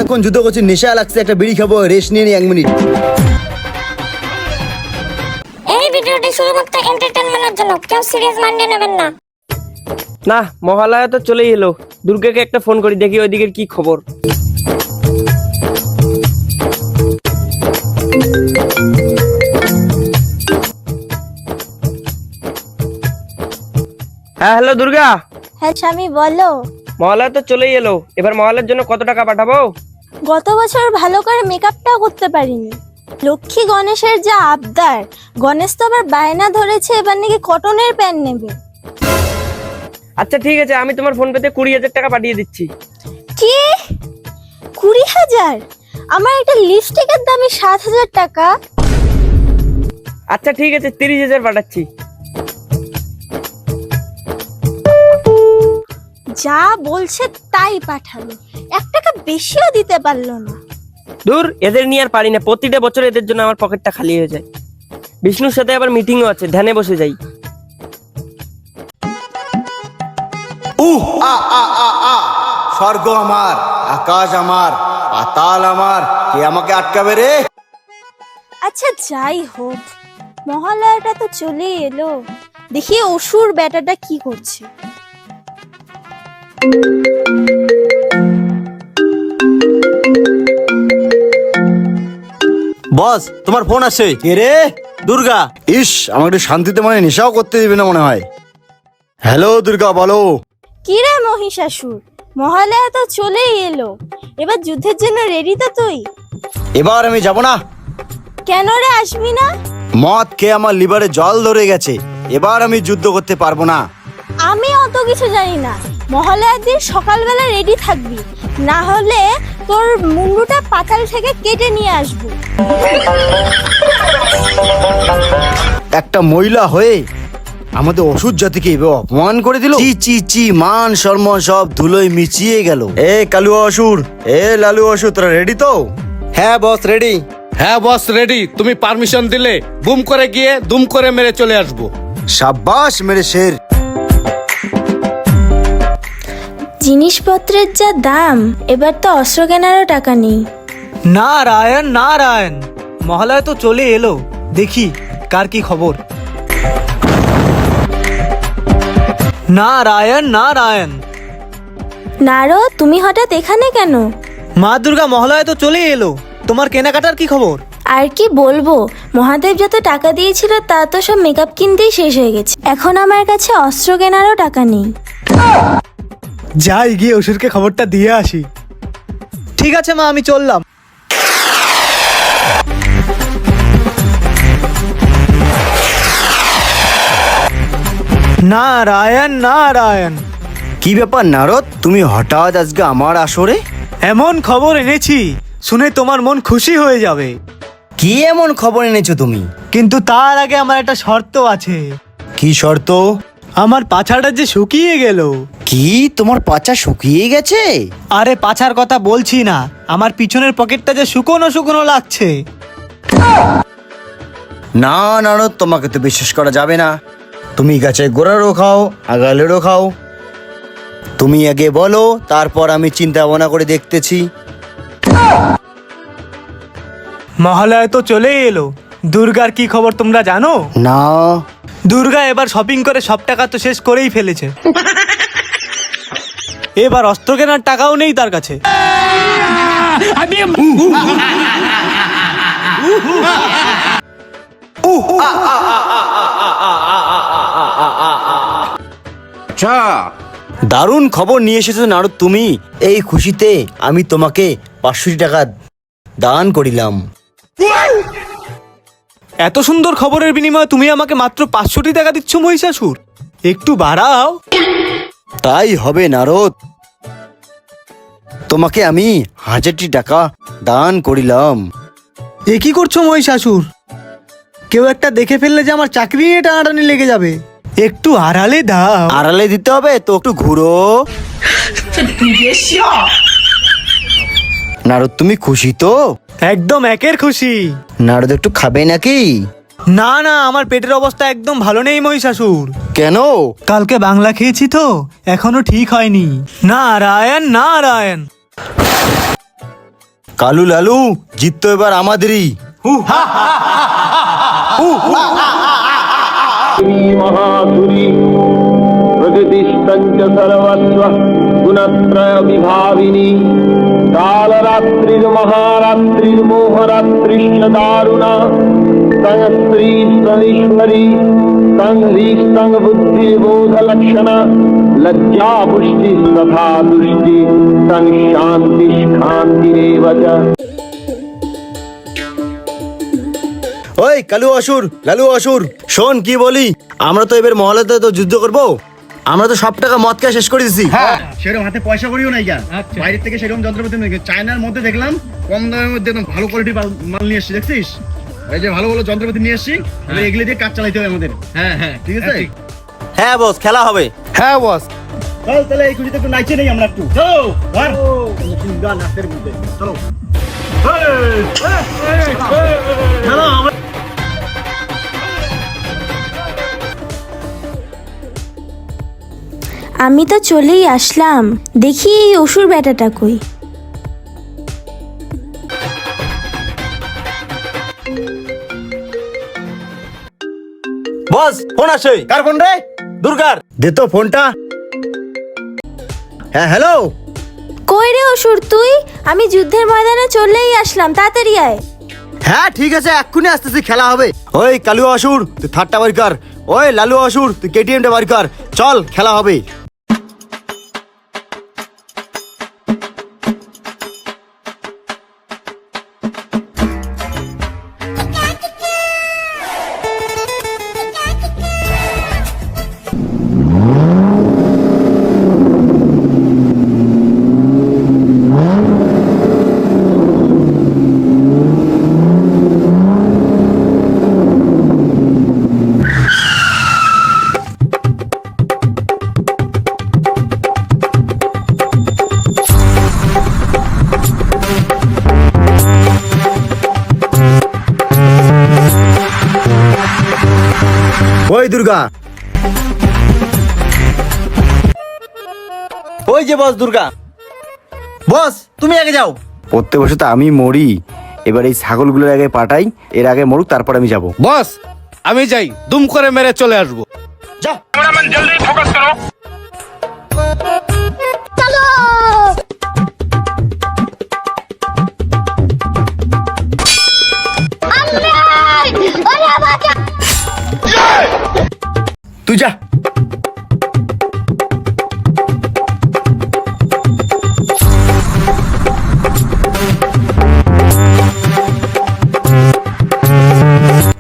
অনেকক্ষণ যুদ্ধ করছি, নেশা লাগছে, একটা বিড়ি খাবো, রেস্ট নিয়ে নি 1 মিনিট। এই ভিডিওটি শুধুমাত্র এন্টারটেইনমেন্টের জন্য, কেউ সিরিয়াস মাইন্ডে নেবেন না। না, মহালয়া তো চলেই এলো। দুর্গাকে একটা ফোন করি, দেখি ওইদিকের কি খবর। হ্যাঁ, হ্যালো দুর্গা। হ্যাঁ স্বামী বলো। মহালয়া তো চলেই এলো, এবার মহালয়ার জন্য কত টাকা পাঠাবো? গত বছর ভালো করে মেকআপটাও করতে পারিনি। লক্ষ্মী গণেশের যা আবদার, গণেশ তো আবার বায়না ধরেছে এবার নাকি কটনের প্যান্ট নেবে। আচ্ছা ঠিক আছে, আমি তোমার ফোন পেতে 20,000 টাকা পাঠিয়ে দিচ্ছি। কি 20,000? আমার একটা লিপস্টিকের দামই 7,000 টাকা। আচ্ছা ঠিক আছে, 30,000 পাঠাচ্ছি। যা বলছে তাই পাঠালো, 1 টাকা বেশিও দিতে পারলো না। দূর, এদের নিয়ে আর পারি না। প্রতিটা বছর এদের জন্য আমার পকেটটা খালি হয়ে যায়। বিষ্ণুর সাথে আবার মিটিংও আছে, ধ্যানে বসে যাই। স্বর্গ আমার, আকাশ আমার, পাতাল আমার, কে আমাকে আটকাবে রে? আচ্ছা যাই হোক, মহালয়াটা তো চলে এলো, দেখি অসুর ব্যাটাটা কি করছে। বস, তোমার ফোন আসছে। কে রে? দুর্গা। ইস, আমাকে একটু শান্তিতে মানে নেশাও করতে দিবে না মনে হয়। হ্যালো দুর্গা, বলো। কি রে মহিষাসুর, মহালয়া তো চলেই এলো, এবার যুদ্ধের জন্য রেডি তো তুই? এবার আমি যাব না। কেন রে আসবি না? মদ খেয়ে আমার লিভারে জল ধরে গেছে, এবার আমি যুদ্ধ করতে পারবো না। আমি অত কিছু জানি না, মহালয়ার দিন সকালবেলা রেডি থাকবি, না হলে তোর মুন্ডুটা পাতাল থেকে কেটে নিয়ে আসবো। একটা মহিলা হয়ে আমাদের অসুর জাতিকে এভাবে অপমান করে দিল। চি চি চি, মান সম্মান সব ধুলোয় মিচিয়ে গেল। এ কালু অসুর, এ লালু অসুর, তোরা রেডি তো? হ্যাঁ বস রেডি। হ্যাঁ বস রেডি, তুমি পারমিশন দিলে বুম করে গিয়ে দুম করে মেরে চলে আসবো। সাব্বাস মেরে শের। জিনিসপত্রের যা দাম, এবার তো অস্ত্র কেনারও টাকা নেই। নারায়ণ নারায়ণ, মহালয়া তো চলে এলো, দেখি কার কি খবর। নারায়ণ নারায়ণ। নারো, তুমি হঠাৎ এখানে কেন? মা দুর্গা, মহালয়া তো চলে এলো, তোমার কেনাকাটার কি খবর? আর কি বলবো, মহাদেব যত টাকা দিয়েছিল তা তো সব মেকআপ কিনতেই শেষ হয়ে গেছে, এখন আমার কাছে অস্ত্র কেনারও টাকা নেই। যাই গিয়ে অসুরকে খবরটা দিয়ে আসি। ঠিক আছে মা, আমি চললাম। নারায়ণ নারায়ণ। কি ব্যাপার নারদ, তুমি হঠাৎ আজকে আমার আসরে? এমন খবর এনেছি, শুনে তোমার মন খুশি হয়ে যাবে। কি এমন খবর এনেছো তুমি? কিন্তু তার আগে আমার একটা শর্ত আছে। কি শর্ত? আমার পাছাটা যে শুকিয়ে গেল। কি, তোমার পাছা শুকিয়ে গেছে? আরে পাছার কথা বলছি না, আমার পিছনের পকেটটা যে শুকনো শুকনো লাগছে। না নারদ, তোমাকে তো বিশ্বাস করা যাবে না। তুমি গাছে গোড়ারও খাও, আগালেরও খাও। তুমি আগে বলো, তারপর আমি চিন্তা ভাবনা করে দেখতেছি। মহালয়া তো চলে এলো, দুর্গার কি খবর তোমরা জানো? না। দুর্গা এবার শপিং করে সব টাকা তো শেষ করেই ফেলেছে, এবার অস্ত্র কেনার টাকাও নেই তার কাছে। দারুণ খবর নিয়ে এসেছো নারদ তুমি। এই খুশিতে আমি তোমাকে 500 টাকা দান করিলাম। এত সুন্দর খবরের বিনিময়ে তুমি আমাকে মাত্র 500 টাকা দিচ্ছ মহিষাসুর, একটু বাড়াও। তাই হবে নারদ, তোমাকে আমি 1000 টাকা দান করিলাম। এ কি করছো মহিষাসুর? কেউ একটা দেখে ফেললে যে আমার চাকরি নিয়ে টানাটানি লেগে যাবে, একটু আড়ালে দাও। আড়ালে দিতে হবে তো, একটু ঘুরো। নারদ, তুমি খুশি তো? একদম একের খুশি। নারদ, একটু খাবে নাকি? না না, আমার পেটের অবস্থা একদম ভালো নেই মহিষাসুর। কেন? কালকে বাংলা খেয়েছি তো, এখনো ঠিক হয়নি। নারায়ণ নারায়ণ। কালু লালু জিত তো এবার আমাদেরই। महासुरी प्रकृतिस्तञ्च सर्वस्व गुणत्रय विभाविनी कालरात्रिर्महारात्रिर्मोहरात्रिश्च दारुणा तं स्त्री स्तनीश्वरी तं ह्रीस्तं बुद्धिबोधलक्षणा लज्जा पुष्टि तथा तुष्टि तं शान्तिष्कान्तिरेव च। ওই কালু অসুর, লালু অসুর, শোন কি বলি, আমরা তো এবার মহলাতে তো যুদ্ধ করব। আমরা তো সব টাকা মদ খেয়ে শেষ করে দিছি। সেরকম হাতে পয়সা করিও নাই গা, বাইরের থেকে সেরকম যন্ত্রপাতি নেই। চায়নার মধ্যে দেখলাম কম দামের মধ্যে একদম ভালো কোয়ালিটির মাল নিয়ে এসেছি, দেখছিস? এই যে ভালো ভালো যন্ত্রপাতি নিয়ে এসেছি, এবার এগুলো দিয়ে কাজ চালাইতে হবে আমাদের। হ্যাঁ হ্যাঁ, ঠিক আছে। হ্যাঁ বস, খেলা হবে। হ্যাঁ বস। চল তাহলে এই খুশিতে একটু নাচে নেই আমরা একটু। চলো ধর গান নাচের মধ্যে চলো। চলো আমরা আমি তো চলেই আসলাম, দেখি এই অসুর বেটাটা কই। বস ফোন আসে। কার ফোন রে? দুর্গার। দে তো ফোনটা। হ্যাঁ হ্যালো। কই রে অসুর তুই? আমি যুদ্ধের ময়দানে চলেই আসলাম, তাড়াতাড়ি আয়। হ্যাঁ ঠিক আছে, এক্ষুনি আসতেছি, খেলা হবে। ওই কালু অসুর তুই থার্ডটা বার কর, ওই লালু অসুর তুই কেটিএমটা বার কর, চল খেলা হবে। ওই দুর্গা, ওই যে বস দুর্গা। বস তুমি আগে যাও। প্রত্যেক বছর তো আমি মরি, এবার এই ছাগলগুলোর আগে পাঠাই, এর আগে মরুক তারপর আমি যাব। বস আমি যাই, দুম করে মেরে চলে আসবো। যা। তুই যা।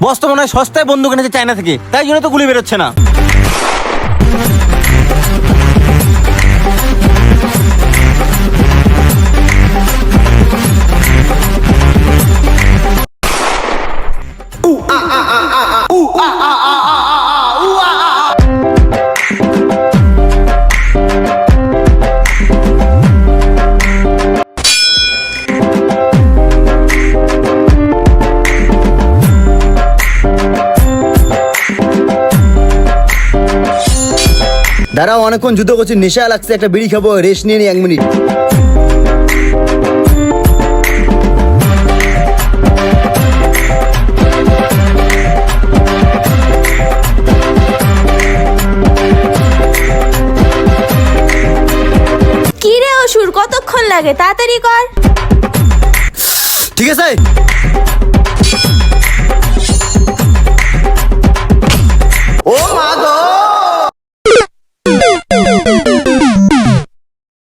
বস তো মনে হয় সস্তায় বন্দুক এনেছে চায়না থেকে, তাই জন্য তো গুলি বেরোচ্ছে না। দাঁড়াও, অনেকক্ষণ যুদ্ধ করছি, নেশা লাগছে, একটা বিড়ি খাবো, রেস্ট নিয়ে নি 1 মিনিট। কি রে অসুর, কতক্ষণ লাগে? তাড়াতাড়ি কর। ঠিক আছে।